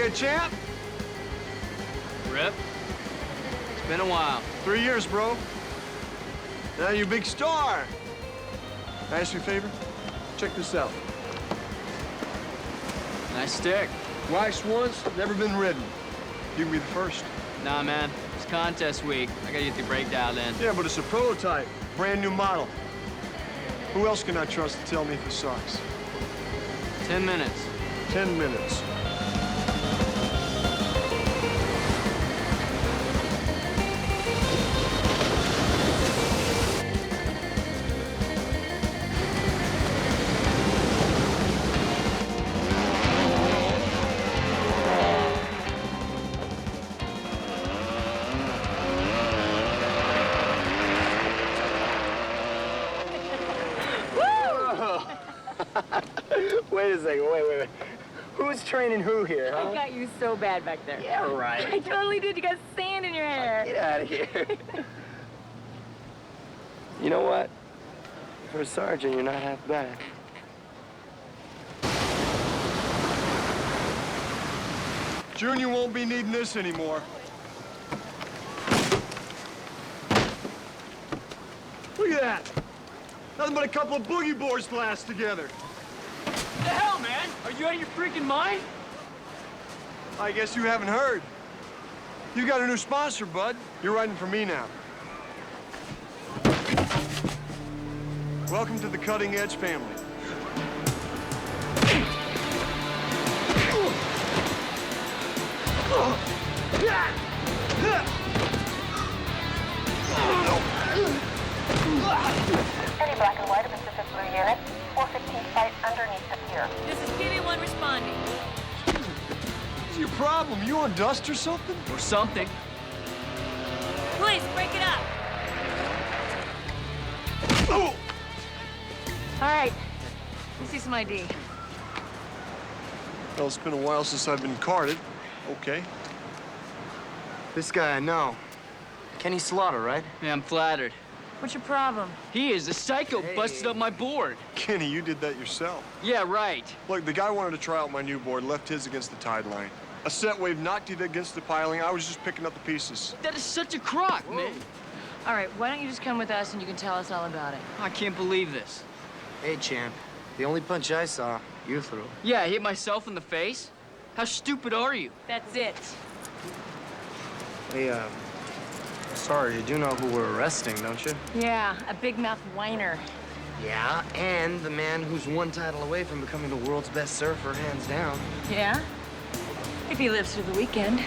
Hey, champ? Rip, it's been a while. 3 years, bro. Now you're a big star. Can I ask you a favor? Check this out. Nice stick. Waxed once, never been ridden. You can be the first. Nah, man, it's contest week. I gotta get the brake dialed in. Yeah, but it's a prototype. Brand new model. Who else can I trust to tell me if it sucks? 10 minutes. 10 minutes. Wait a second, wait. Who's training who here, huh? I got you so bad back there. Yeah, right. I totally did. You got sand in your hair. Get out of here. You know what? For a sergeant, you're not half bad. Junior won't be needing this anymore. Look at that. Nothing but a couple of boogie boards to last together. What the hell, man? Are you out of your freaking mind? I guess you haven't heard. You got a new sponsor, bud. You're riding for me now. Welcome to the Cutting Edge family. Any black and white of Pacific Blue unit, 415 fight underneath the pier. This is PV1 responding. What's your problem? You on dust or something? Or something. Please, break it up. Oh! All right. Let's see some ID. Well, it's been a while since I've been carded. Okay. This guy I know. Kenny Slaughter, right? Yeah, I'm flattered. What's your problem? He is. The psycho Hey. busted up my board. Kenny, you did that yourself. Yeah, right. Look, the guy wanted to try out my new board, left his against the tide line. A set wave knocked it against the piling. I was just picking up the pieces. That is such a crock, man. All right, why don't you just come with us and you can tell us all about it? I can't believe this. Hey, champ. The only punch I saw, you threw. Yeah, I hit myself in the face? How stupid are you? That's it. Hey, sorry, you do know who we're arresting, don't you? Yeah, a big mouth whiner. Yeah, and the man who's one title away from becoming the world's best surfer, hands down. Yeah? If he lives through the weekend.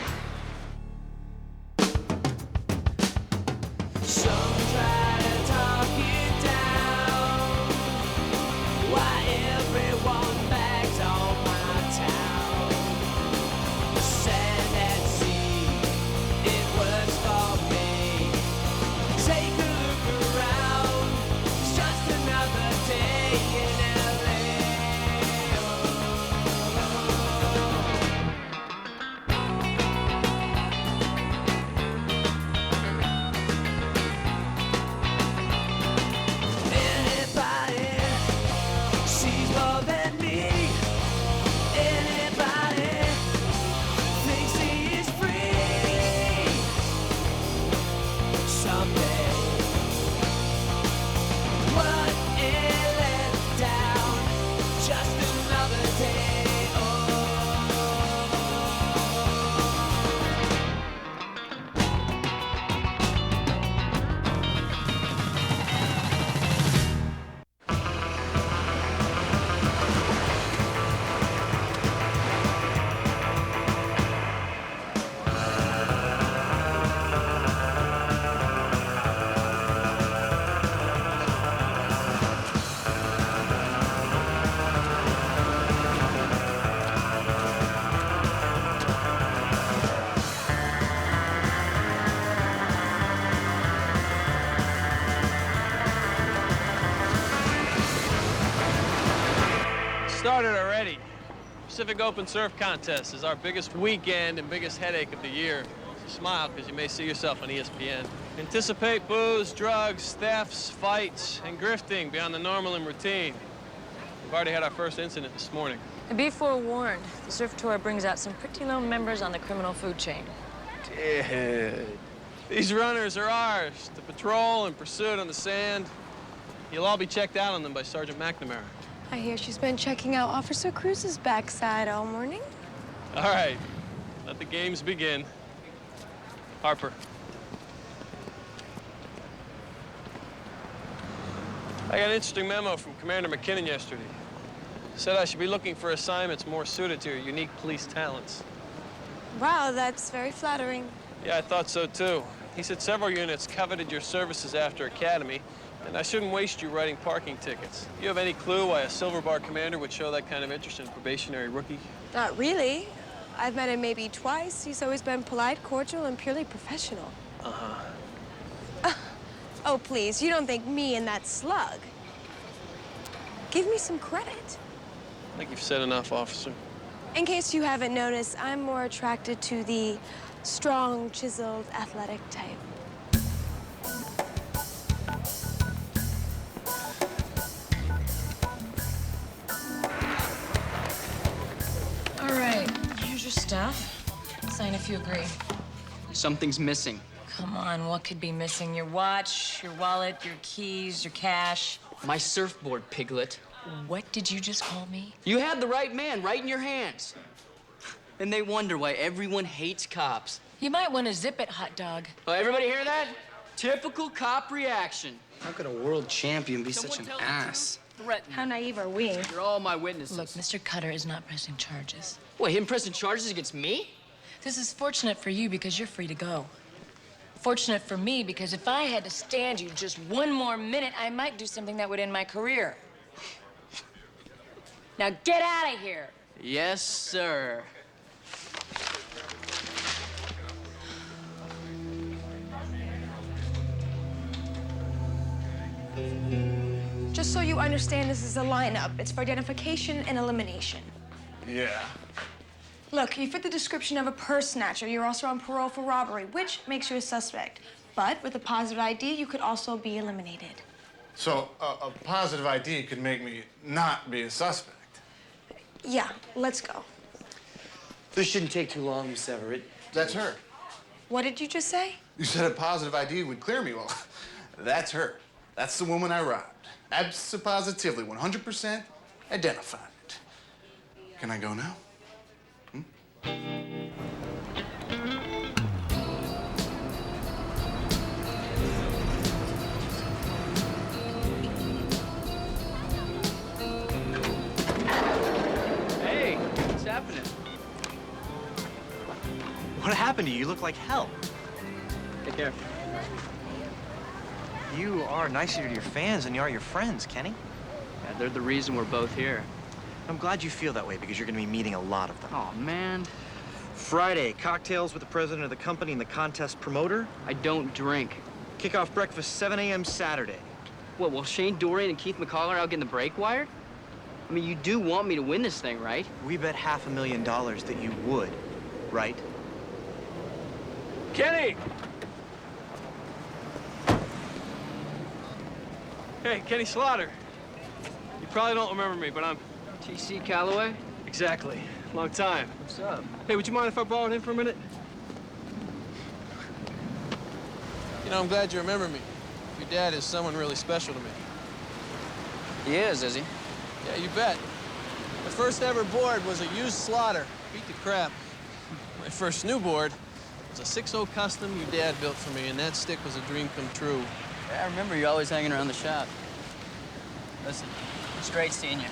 Started already. Pacific Open Surf Contest is our biggest weekend and biggest headache of the year. So smile, because you may see yourself on ESPN. Anticipate booze, drugs, thefts, fights, and grifting beyond the normal and routine. We've already had our first incident this morning. And be forewarned, the surf tour brings out some pretty low members on the criminal food chain. Dude. These runners are ours to patrol and pursuit on the sand. You'll all be checked out on them by Sergeant McNamara. I hear she's been checking out Officer Cruz's backside all morning. All right, let the games begin. Harper. I got an interesting memo from Commander McKinnon yesterday. Said I should be looking for assignments more suited to your unique police talents. Wow, that's very flattering. Yeah, I thought so too. He said several units coveted your services after Academy, and I shouldn't waste you writing parking tickets. You have any clue why a Silver Bar commander would show that kind of interest in a probationary rookie? Not really. I've met him maybe twice. He's always been polite, cordial, and purely professional. Oh, please, you don't think me and that slug? Give me some credit. I think you've said enough, officer. In case you haven't noticed, I'm more attracted to the strong, chiseled, athletic type. All right, here's your stuff. Sign if you agree. Something's missing. Come on, what could be missing? Your watch, your wallet, your keys, your cash. My surfboard, Piglet. What did you just call me? You had the right man right in your hands. And they wonder why everyone hates cops. You might want to zip it, hot dog. Oh, everybody hear that? Typical cop reaction. How could a world champion be such an Someone tell the ass? truth. Threaten. How naive are we? You're all my witnesses. Look, Mr. Cutter is not pressing charges. What, him pressing charges against me? This is fortunate for you because you're free to go. Fortunate for me because if I had to stand you just one more minute, I might do something that would end my career. Now get out of here. Yes, sir. Just so you understand, this is a lineup. It's for identification and elimination. Yeah. Look, you fit the description of a purse snatcher. You're also on parole for robbery, which makes you a suspect. But with a positive ID, you could also be eliminated. So a positive ID could make me not be a suspect. Yeah, let's go. This shouldn't take too long, Miss Everett. That's her. What did you just say? You said a positive ID would clear me. Well, that's her. That's the woman I robbed. Abso-positively, 100% identified. Can I go now? Hey, what's happening? What happened to you? You look like hell. Take care. You are nicer to your fans than you are your friends, Kenny. Yeah, they're the reason we're both here. I'm glad you feel that way because you're going to be meeting a lot of them. Oh, man. Friday, cocktails with the president of the company and the contest promoter. I don't drink. Kickoff breakfast 7 a.m. Saturday. What, while Shane Dorian and Keith McCall are out getting the brake wired? I mean, you do want me to win this thing, right? We bet $500,000 that you would, right? Kenny! Hey, Kenny Slaughter. You probably don't remember me, but I'm... T.C. Calloway? Exactly. Long time. What's up? Hey, would you mind if I borrowed him for a minute? You know, I'm glad you remember me. Your dad is someone really special to me. He is he? Yeah, you bet. My first ever board was a used Slaughter. Beat the crap. My first new board was a 6.0 Custom your dad built for me, and that stick was a dream come true. Yeah, I remember you always hanging around the shop. Listen, it's great seeing you.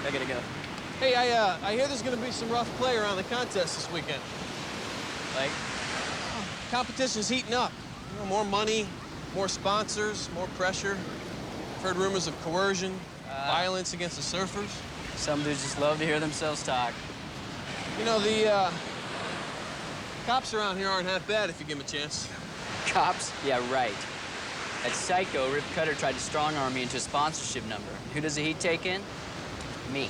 I gotta go. Hey, I hear there's gonna be some rough play around the contest this weekend. Like? Competition's heating up. You know, more money, more sponsors, more pressure. I've heard rumors of coercion, violence against the surfers. Some dudes just love to hear themselves talk. You know, the cops around here aren't half bad if you give them a chance. Cops? Yeah, right. That psycho, Rip Cutter, tried to strong-arm me into a sponsorship number. Who does the heat take in? Me.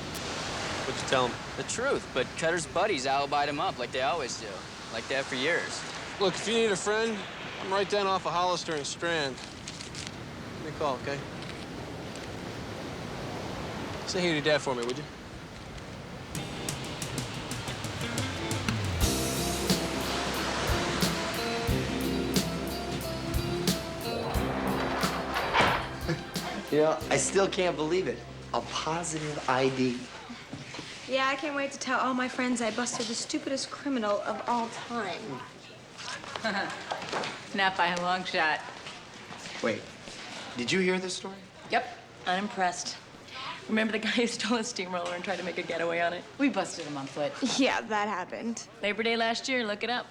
What'd you tell him? The truth, but Cutter's buddies alibied him up like they always do. Like they have for years. Look, if you need a friend, I'm right down off of Hollister and Strand. Give me a call, okay? Say hey to Dad for me, would you? You know, I still can't believe it. A positive ID. Yeah, I can't wait to tell all my friends I busted the stupidest criminal of all time. Not by a long shot. Wait, did you hear this story? Yep, unimpressed. Remember the guy who stole a steamroller and tried to make a getaway on it? We busted him on foot. Yeah, that happened. Labor Day last year, look it up.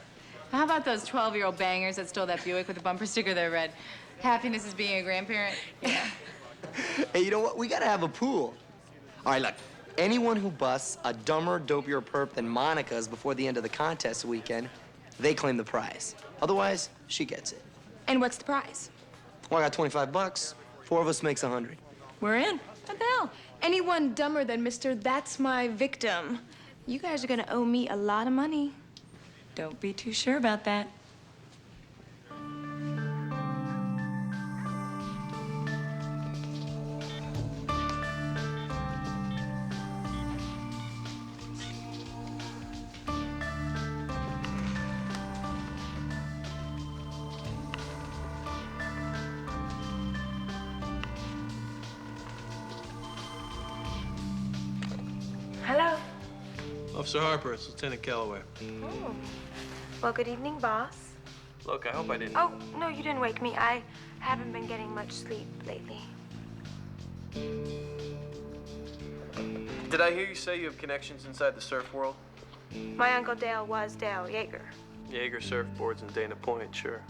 How about those 12-year-old bangers that stole that Buick with a bumper sticker that read, "Happiness is being a grandparent"? Yeah. Hey, you know what? We gotta have a pool. All right, look. Anyone who busts a dumber, dopier perp than Monica's before the end of the contest weekend, they claim the prize. Otherwise, she gets it. And what's the prize? Well, I got 25 bucks. 4 of us makes 100. We're in. What the hell? Anyone dumber than Mr. That's My Victim. You guys are gonna owe me a lot of money. Don't be too sure about that. Hello. Officer Harper, it's Lieutenant Calloway. Oh. Well, good evening, boss. Look, I hope I didn't... Oh, no, you didn't wake me. I haven't been getting much sleep lately. Did I hear you say you have connections inside the surf world? My Uncle Dale was Dale Yeager. Yeager Surfboards in Dana Point, sure.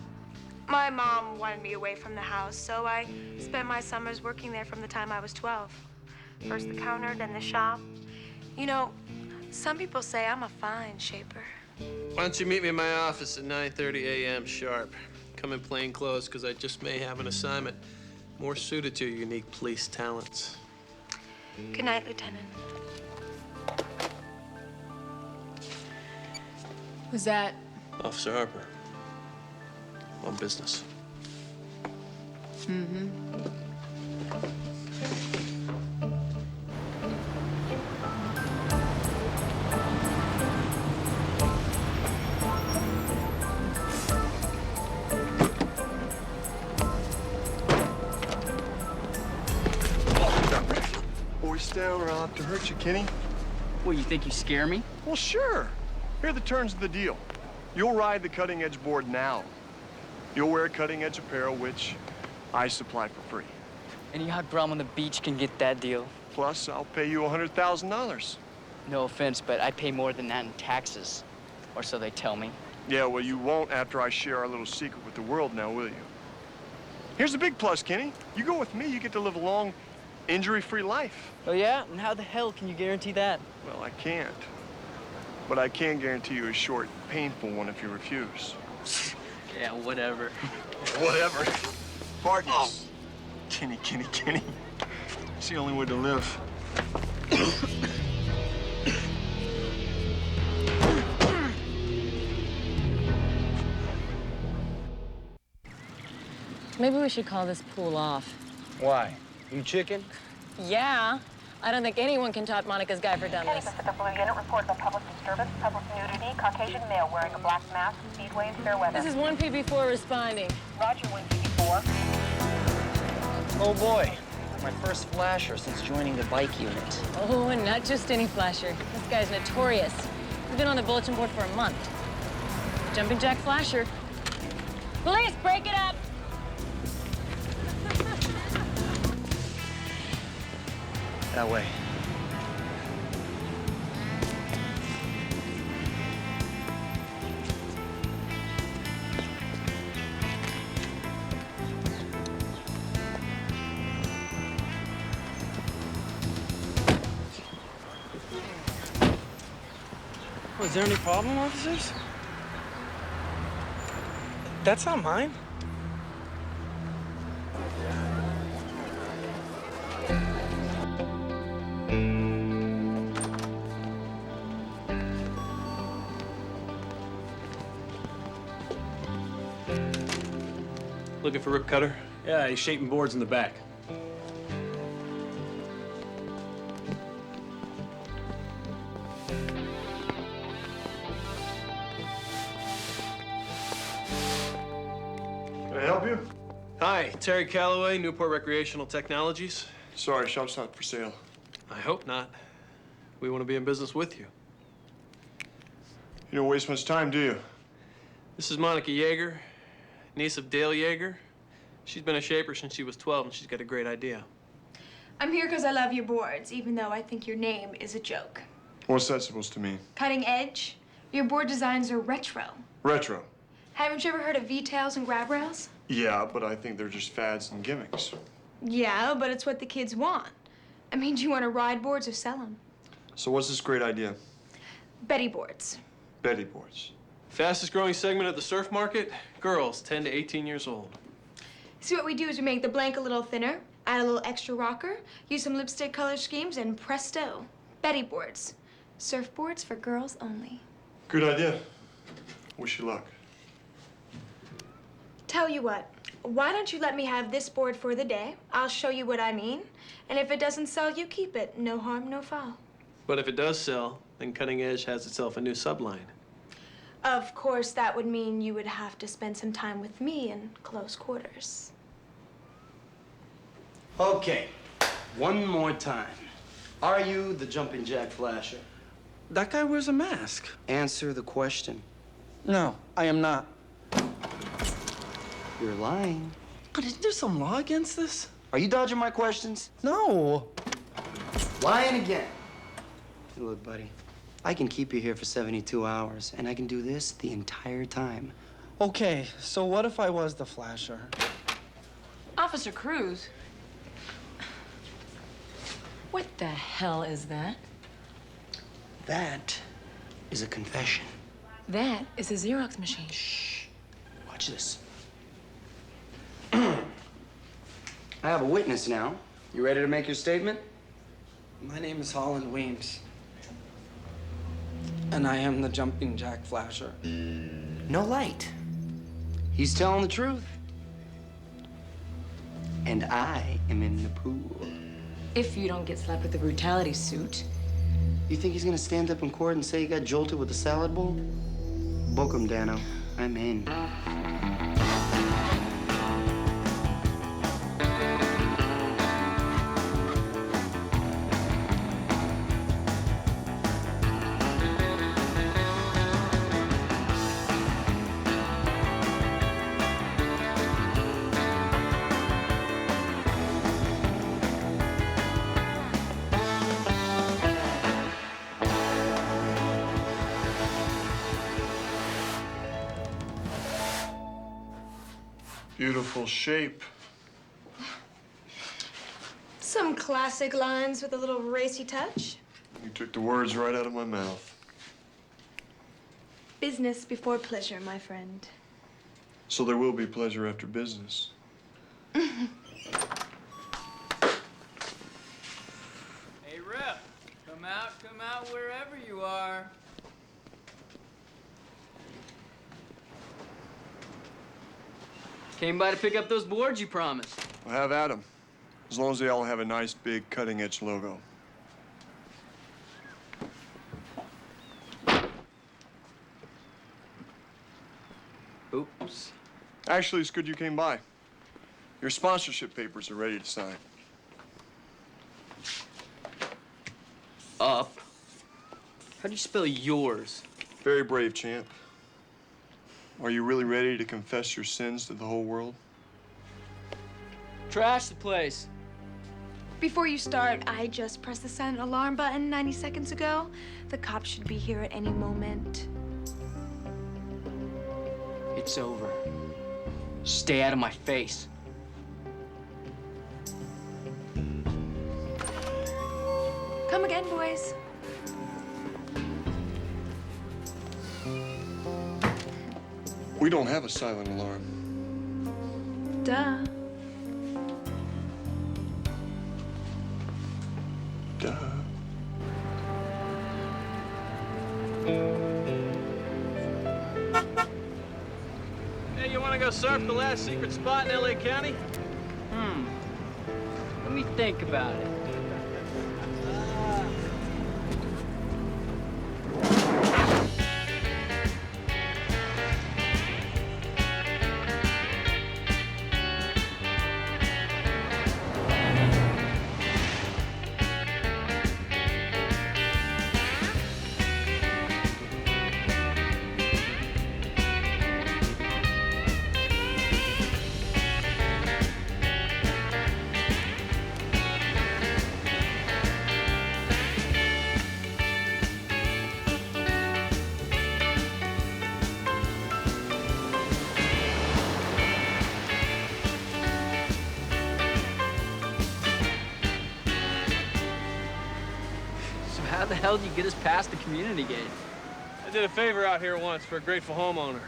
My mom wanted me away from the house, so I spent my summers working there from the time I was 12. First the counter, then the shop. You know, some people say I'm a fine shaper. Why don't you meet me in my office at 9:30 a.m. sharp? Come in plain clothes, because I just may have an assignment more suited to your unique police talents. Good night, Lieutenant. Was that? Officer Harper. On business. Mm-hmm. Boys down or I'll have to hurt you, Kenny. Well, you think you scare me? Well, sure. Here are the terms of the deal. You'll ride the cutting-edge board now. You'll wear cutting-edge apparel, which I supply for free. Any hot brum on the beach can get that deal. Plus, I'll pay you $100,000. No offense, but I pay more than that in taxes. Or so they tell me. Yeah, well, you won't after I share our little secret with the world now, will you? Here's the big plus, Kenny. You go with me, you get to live a long, injury-free life. Oh, yeah? And how the hell can you guarantee that? Well, I can't. But I can guarantee you a short, painful one if you refuse. Yeah, whatever. Whatever. Partners. Kenny, Kenny, Kenny. It's the only way to live. Maybe we should call this pool off. Why? You chicken? Yeah. I don't think anyone can top Monica's guy for Kenny dummies. Pacific Blue Unit reports a public disturbance, public nudity, Caucasian male wearing a black mask, Speedway in Fairweather. This is 1PB4 responding. Roger, 154. Oh boy, my first flasher since joining the bike unit. Oh, and not just any flasher. This guy's notorious. He's been on the bulletin board for a month. Jumping Jack Flasher. Police, break it up! That way. Oh, is there any problem, officers? That's not mine. Looking for Rip Cutter? Yeah, he's shaping boards in the back. Can I help you? Hi, Terry Calloway, Newport Recreational Technologies. Sorry, shop's not for sale. I hope not. We want to be in business with you. You don't waste much time, do you? This is Monica Yeager, niece of Dale Yeager. She's been a shaper since she was 12, and she's got a great idea. I'm here because I love your boards, even though I think your name is a joke. What's that supposed to mean? Cutting edge. Your board designs are retro. Retro. Haven't you ever heard of V-tails and grab rails? Yeah, but I think they're just fads and gimmicks. Yeah, but it's what the kids want. I mean, do you want to ride boards or sell them? So what's this great idea? Betty boards. Betty boards. Fastest growing segment of the surf market, girls 10 to 18 years old. See, what we do is we make the blank a little thinner, add a little extra rocker, use some lipstick color schemes, and presto, Betty boards. Surfboards for girls only. Good idea. Wish you luck. Tell you what, why don't you let me have this board for the day? I'll show you what I mean. And if it doesn't sell, you keep it. No harm, no foul. But if it does sell, then Cutting Edge has itself a new subline. Of course, that would mean you would have to spend some time with me in close quarters. Okay, one more time. Are you the jumping jack flasher? That guy wears a mask. Answer the question. No, I am not. You're lying. But isn't there some law against this? Are you dodging my questions? No. Lying again. Hey, look, buddy, I can keep you here for 72 hours, and I can do this the entire time. Okay, so what if I was the flasher? Officer Cruz. What the hell is that? That is a confession. That is a Xerox machine. Shh. Watch this. I have a witness now. You ready to make your statement? My name is Holland Weems. And I am the jumping jack flasher. No light. He's telling the truth. And I am in the pool. If you don't get slapped with the brutality suit. You think he's gonna stand up in court and say he got jolted with a salad bowl? Book him, Dano. I'm in. Beautiful shape. Some classic lines with a little racy touch. You took the words right out of my mouth. Business before pleasure, my friend. So there will be pleasure after business. Hey, Rip, come out wherever you are. Came by to pick up those boards you promised. We'll have at 'em, as long as they all have a nice big cutting-edge logo. Oops. Actually, it's good you came by. Your sponsorship papers are ready to sign. Up. How do you spell yours? Very brave, champ. Are you really ready to confess your sins to the whole world? Trash the place. Before you start, I just pressed the silent alarm button 90 seconds ago. The cops should be here at any moment. It's over. Stay out of my face. Come again, boys. We don't have a silent alarm. Duh. Duh. Hey, you want to go surf the last secret spot in LA County? Let me think about it. How the hell did you get us past the community gate? I did a favor out here once for a grateful homeowner.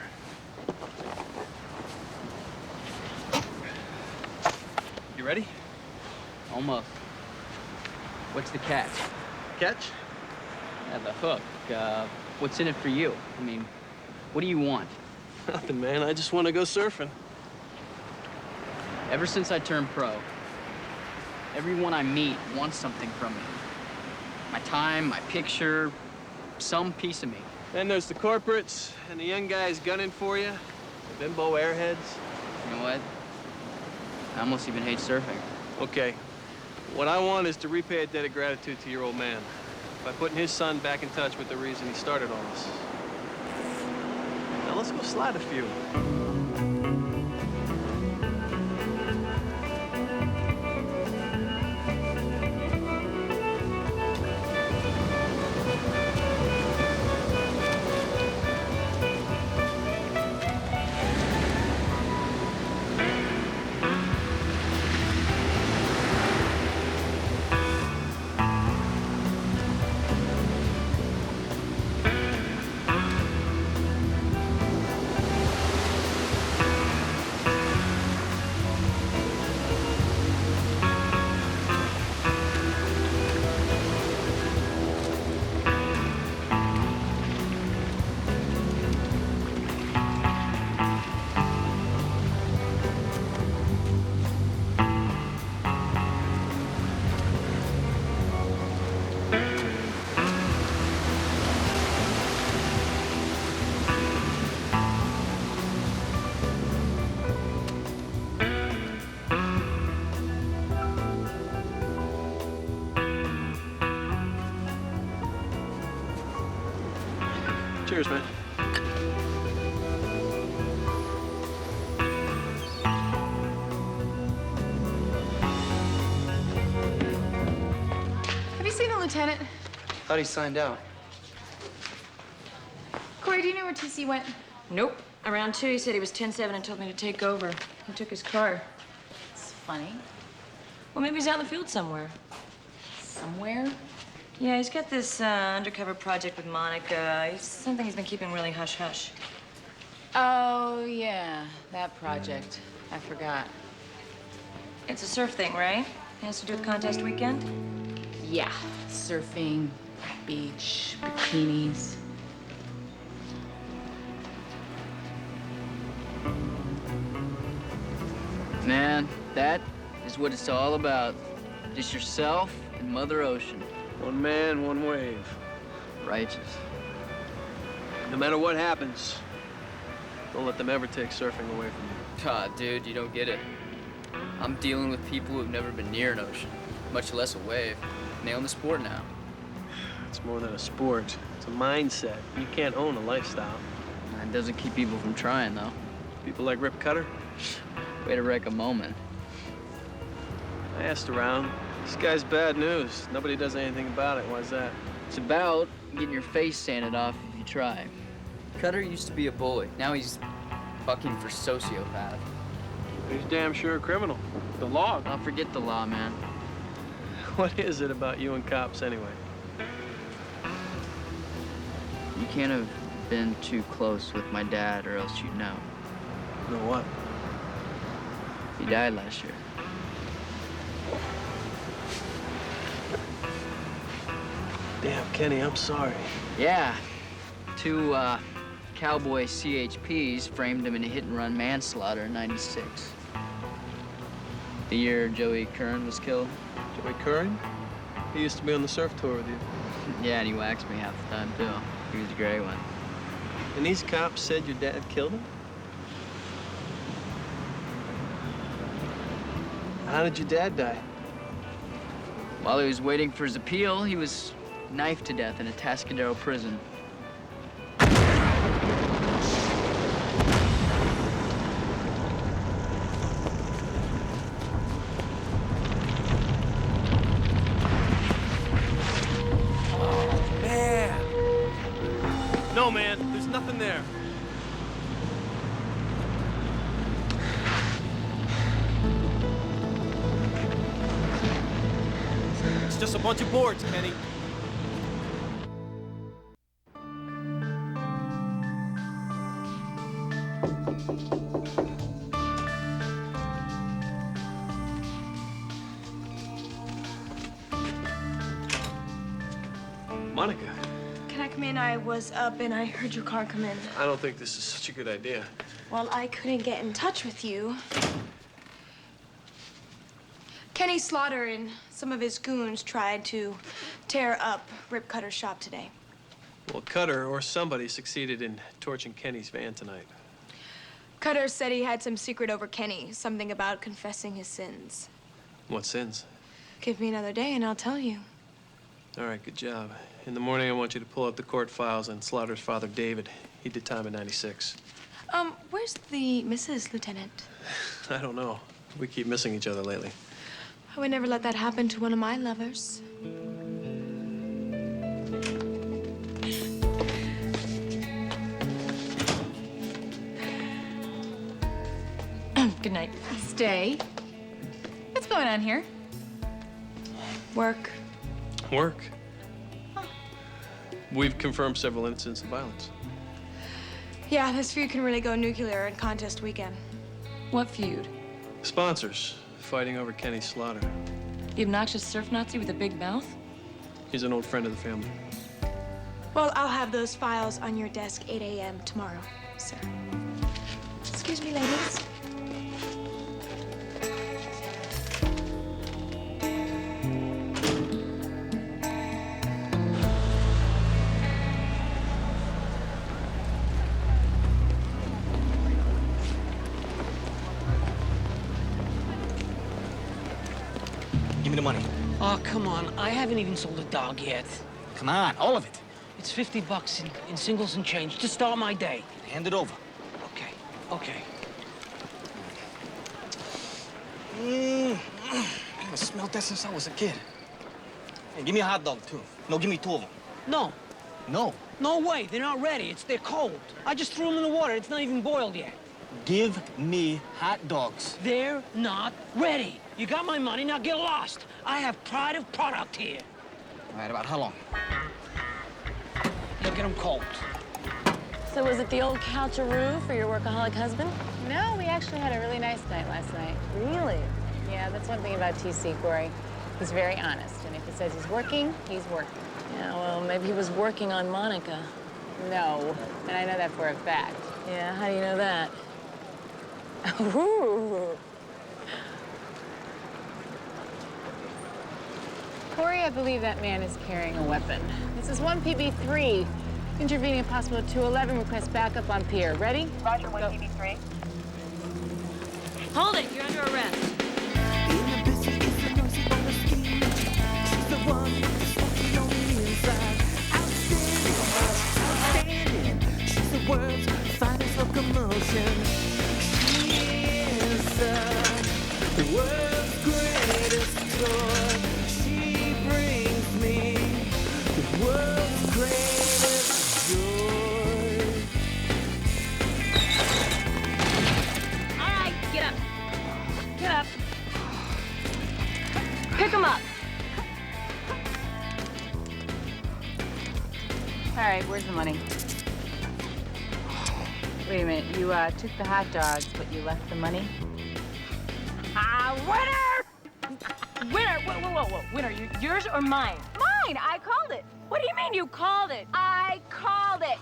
You ready? Almost. What's the catch? Catch? Yeah, the hook. What's in it for you? I mean, what do you want? Nothing, man. I just want to go surfing. Ever since I turned pro, everyone I meet wants something from me. My time, my picture, some piece of me. Then there's the corporates and the young guys gunning for you, the bimbo airheads. You know what? I almost even hate surfing. Okay. What I want is to repay a debt of gratitude to your old man by putting his son back in touch with the reason he started all this. Now let's go slide a few. Cheers, man. Have you seen the lieutenant? Thought he signed out. Corey, do you know where TC went? Nope. Around 2, he said he was 10-7 and told me to take over. He took his car. It's funny. Well, maybe he's out in the field somewhere. Somewhere? Yeah, he's got this undercover project with Monica. It's something he's been keeping really hush-hush. Oh, yeah, that project. I forgot. It's a surf thing, right? It has to do with contest weekend? Yeah, surfing, beach, bikinis. Man, that is what it's all about. Just yourself and Mother Ocean. One man, one wave. Righteous. No matter what happens, don't let them ever take surfing away from you. Ah, dude, you don't get it. I'm dealing with people who've never been near an ocean, much less a wave. Nailing the sport now. It's more than a sport. It's a mindset. You can't own a lifestyle. It doesn't keep people from trying, though. People like Rip Cutter? Way to wreck a moment. I asked around. This guy's bad news. Nobody does anything about it. Why's that? It's about getting your face sanded off if you try. Cutter used to be a bully. Now he's bucking for sociopath. He's damn sure a criminal. The law. I'll forget the law, man. What is it about you and cops, anyway? You can't have been too close with my dad or else you'd know. Know what? He died last year. Damn, Kenny, I'm sorry. Yeah. 2 cowboy CHPs framed him in a hit-and-run manslaughter in '96. The year Joey Curran was killed. Joey Curran? He used to be on the surf tour with you. Yeah, and he waxed me half the time, too. He was a great one. And these cops said your dad killed him? How did your dad die? While he was waiting for his appeal, he was knifed to death in a Tascadero prison. No, man, there's nothing there. It's just a bunch of boards, Kenny. Monica. Can I come in? I was up and I heard your car come in. I don't think this is such a good idea. Well, I couldn't get in touch with you. Kenny Slaughter and some of his goons tried to tear up Rip Cutter's shop today. Well, Cutter or somebody succeeded in torching Kenny's van tonight. Cutter said he had some secret over Kenny, something about confessing his sins. What sins? Give me another day and I'll tell you. All right, good job. In the morning, I want you to pull out the court files on Slaughter's father, David. He did time in '96. Where's the Mrs. Lieutenant? I don't know. We keep missing each other lately. I would never let that happen to one of my lovers. Good night. Stay. What's going on here? Work. Work. We've confirmed several incidents of violence. Yeah, this feud can really go nuclear on contest weekend. What feud? Sponsors fighting over Kenny Slaughter. The obnoxious surf Nazi with a big mouth? He's an old friend of the family. Well, I'll have those files on your desk 8 a.m. tomorrow, sir. Excuse me, ladies. Give me the money. Oh, come on. I haven't even sold a dog yet. Come on, all of it. It's $50 in singles and change to start my day. Hand it over. Okay, okay. I haven't smelled that since I was a kid. Hey, give me a hot dog, too. No, give me 2 of them. No. No. No way. They're not ready. They're cold. I just threw them in the water. It's not even boiled yet. Give me hot dogs. They're not ready. You got my money, now get lost. I have pride of product here. All right, about how long? You'll get them cold. So was it the old coucharoo for your workaholic husband? No, we actually had a really nice night last night. Really? Yeah, that's one thing about TC, Corey. He's very honest, and if he says he's working, he's working. Yeah, well, maybe he was working on Monica. No, and I know that for a fact. Yeah, how do you know that? Ooh. Corey, I believe that man is carrying a weapon. This is 1PB3. Intervening in possible 211, request backup on pier. Ready? Roger, 1PB3. Hold it, you're under arrest. She's the world's finest locomotion. She is the world's greatest toy. She brings me the world's greatest joy. All right, get up. Get up. Pick him up. All right, where's the money? Wait a minute, you took the hot dogs, but you left the money? Winner! Winner, whoa. Winner, yours or mine? Mine, I called it. What do you mean you called it? I called it.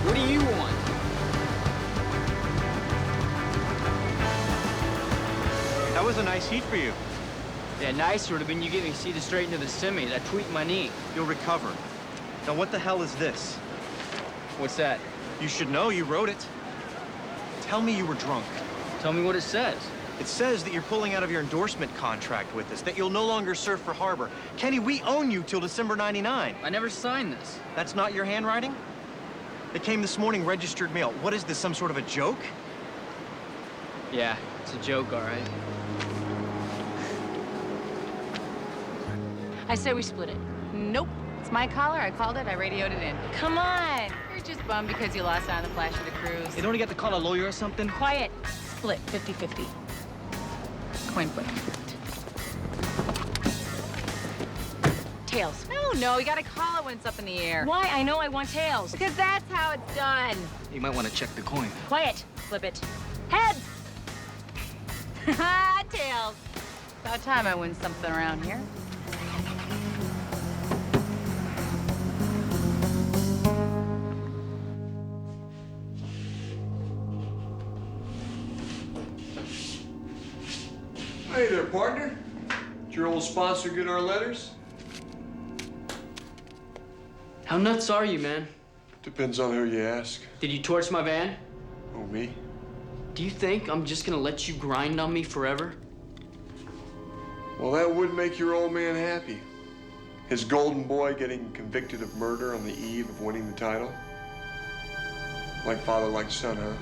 What do you want? That was a nice heat for you. Yeah, nicer would have been you getting seated straight into the semi. I tweaked my knee. You'll recover. Now, what the hell is this? What's that? You should know, you wrote it. Tell me you were drunk. Tell me what it says. It says that you're pulling out of your endorsement contract with us, that you'll no longer surf for Harbor. Kenny, we own you till December 99. I never signed this. That's not your handwriting? It came this morning, registered mail. What is this, some sort of a joke? Yeah, it's a joke, all right. I say we split it. Nope. It's my collar. I called it. I radioed it in. Come on. You're just bummed because you lost out on the Flash of the Cruise. You don't get to call a lawyer or something? Quiet. Split. 50-50. Coin flip. Tails. No, you gotta call it when it's up in the air. Why? I know I want tails. Because that's how it's done. You might want to check the coin. Quiet. Flip it. Heads. Tails. About time I win something around here. Hey there, partner. Did your old sponsor get our letters? How nuts are you, man? Depends on who you ask. Did you torch my van? Oh, me? Do you think I'm just gonna let you grind on me forever? Well, that would make your old man happy. His golden boy getting convicted of murder on the eve of winning the title. Like father, like son, huh?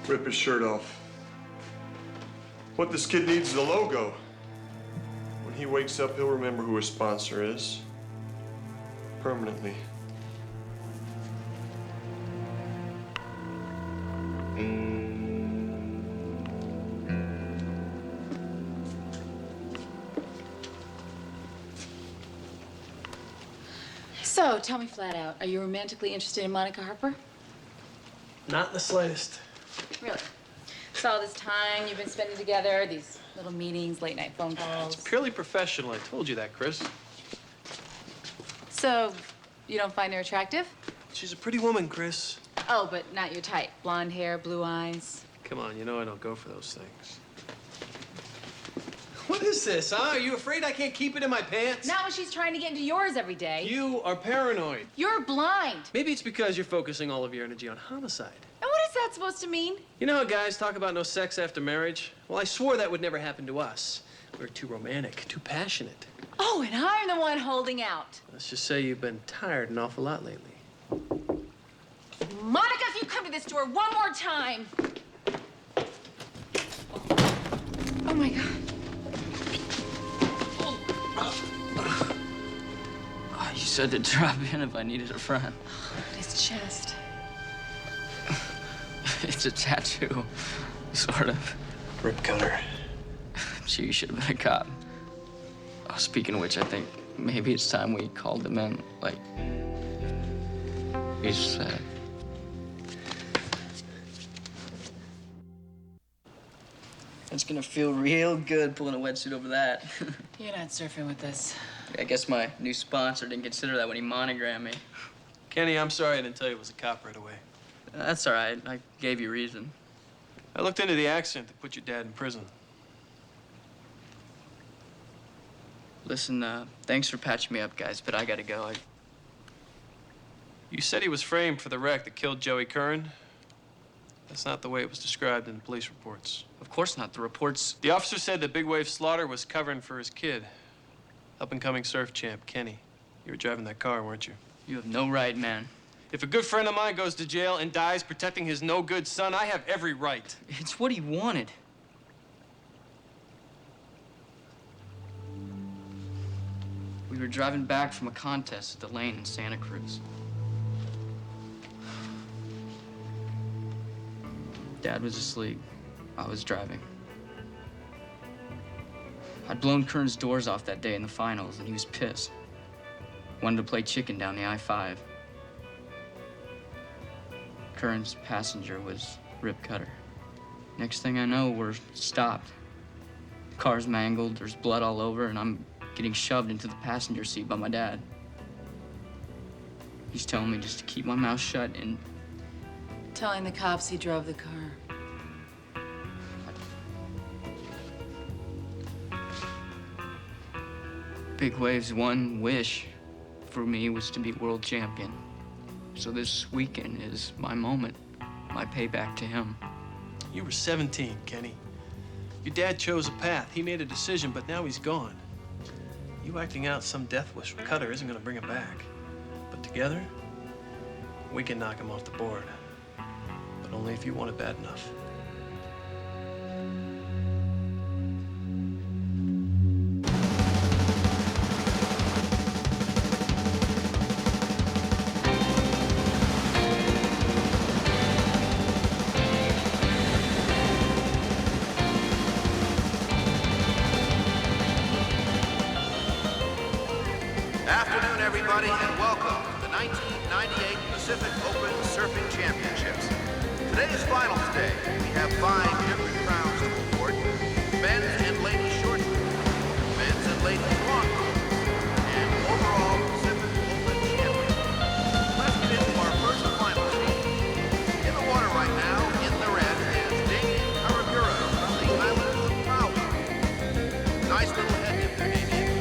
Rip his shirt off. What this kid needs is a logo. When he wakes up, he'll remember who his sponsor is. Permanently. So, tell me flat out, are you romantically interested in Monica Harper? Not in the slightest. Really? So all this time you've been spending together, these little meetings, late night phone It's calls. purely professional. I told you that, Chris. So, you don't find her attractive? She's a pretty woman, Chris. Oh, but not your type. Blonde hair, blue eyes. Come on, you know I don't go for those things. What is this, huh? Are you afraid I can't keep it in my pants? Not when she's trying to get into yours every day. You are paranoid. You're blind. Maybe it's because you're focusing all of your energy on homicide. And what is that supposed to mean? You know how guys talk about no sex after marriage? Well, I swore that would never happen to us. We're too romantic, too passionate. Oh, and I'm the one holding out. Let's just say you've been tired an awful lot lately. Monica, if you come to this door one more time. Oh, my God. Oh, you said to drop in if I needed a friend. His chest. It's a tattoo, sort of. Rip cutter. Gee, you should have been a cop. Oh, speaking of which, I think maybe it's time we called him in. Like, he said. It's gonna feel real good pulling a wetsuit over that. You're not surfing with this. I guess my new sponsor didn't consider that when he monogrammed me. Kenny, I'm sorry I didn't tell you it was a cop right away. That's all right. I gave you reason. I looked into the accident that put your dad in prison. Listen, thanks for patching me up, guys, but I gotta go. You said he was framed for the wreck that killed Joey Curran. That's not the way it was described in the police reports. Of course not. The reports... The officer said that Big Wave Slaughter was covering for his kid. Up-and-coming surf champ, Kenny. You were driving that car, weren't you? You have no right, man. If a good friend of mine goes to jail and dies protecting his no-good son, I have every right. It's what he wanted. We were driving back from a contest at the lane in Santa Cruz. Dad was asleep. I was driving. I'd blown Kern's doors off that day in the finals, and he was pissed. Wanted to play chicken down the I-5. Kern's passenger was Rip Cutter. Next thing I know, we're stopped. The car's mangled, there's blood all over, and I'm getting shoved into the passenger seat by my dad. He's telling me just to keep my mouth shut and... Telling the cops he drove the car. Big Wave's one wish for me was to be world champion. So this weekend is my moment, my payback to him. You were 17, Kenny. Your dad chose a path. He made a decision, but now he's gone. You acting out some death wish for Cutter isn't gonna bring him back. But together, we can knock him off the board. But only if you want it bad enough. Afternoon, everybody, and welcome to the 1998 Pacific Open Surfing Championships. Today is finals day. We have 5 different crowns to award: men's and ladies short board, men's and ladies long board, and overall Pacific Open champion. Let's get into our first finals team. In the water right now, in the red, is Damien Karabura from the island of Maui. Nice little head dip there, Damien.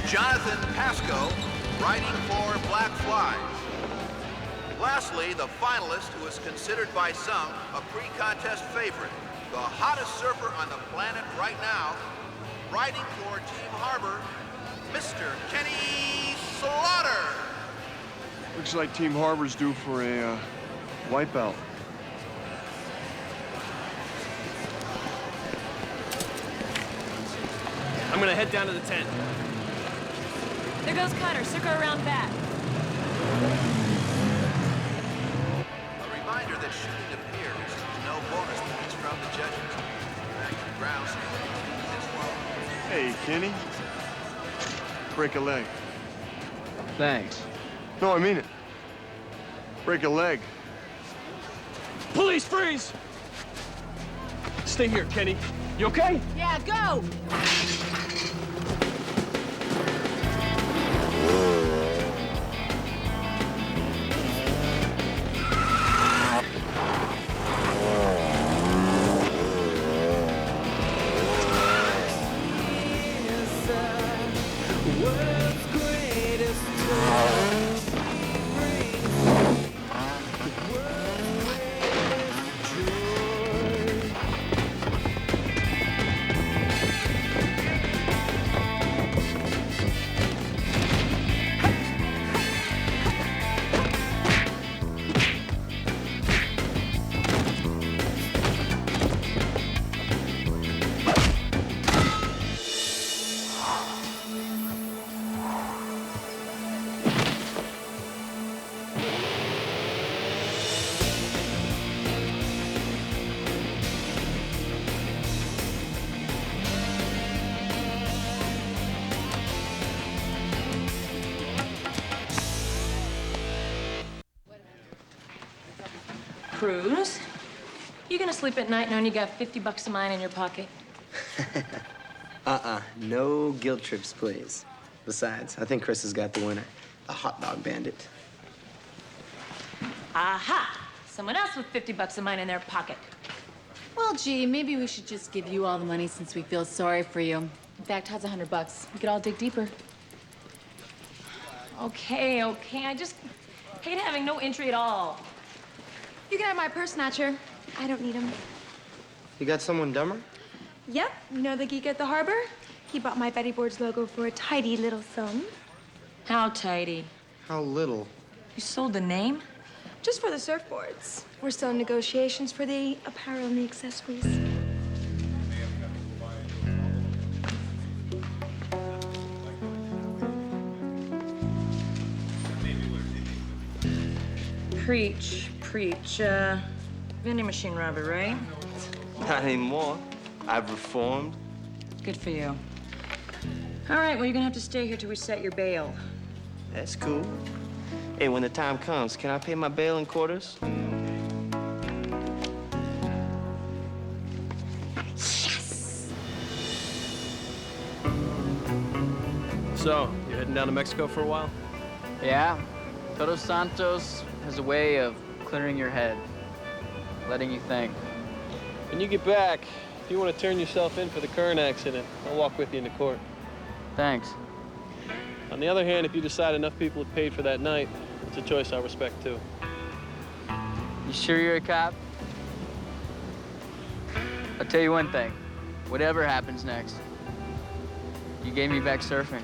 Jonathan Pasco, riding for Black Fly. Lastly, the finalist who is considered by some a pre-contest favorite, the hottest surfer on the planet right now, riding for Team Harbor, Mr. Kenny Slaughter. Looks like Team Harbor's due for a wipeout. I'm gonna head down to the tent. There goes Cutter. Circle around back. A reminder that shooting a pier receives no bonus points from the judges. Back to the ground. Hey, Kenny. Break a leg. Thanks. No, I mean it. Break a leg. Police, freeze! Stay here, Kenny. You okay? Yeah, go! Cruz, you gonna sleep at night knowing you got 50 bucks of mine in your pocket? No guilt trips, please. Besides, I think Chris has got the winner, the hot dog bandit. Aha! Someone else with 50 bucks of mine in their pocket. Well, gee, maybe we should just give you all the money since we feel sorry for you. In fact, how's $100? We could all dig deeper. Okay, I just hate having no entry at all. You can have my purse snatcher. I don't need him. You got someone dumber? Yep, you know the geek at the harbor? He bought my Betty Board's logo for a tidy little sum. How tidy? How little? You sold the name? Just for the surfboards. We're still in negotiations for the apparel and the accessories. Preach. Vending machine robber, right? Not anymore. I've reformed. Good for you. All right, well, you're gonna have to stay here till we set your bail. That's cool. Hey, when the time comes, can I pay my bail in quarters? So, you heading down to Mexico for a while? Yeah, Todos Santos has a way of clearing your head, letting you think. When you get back, if you want to turn yourself in for the current accident, I'll walk with you into court. Thanks. On the other hand, if you decide enough people have paid for that night, it's a choice I respect too. You sure you're a cop? I'll tell you one thing. Whatever happens next, you gave me back surfing.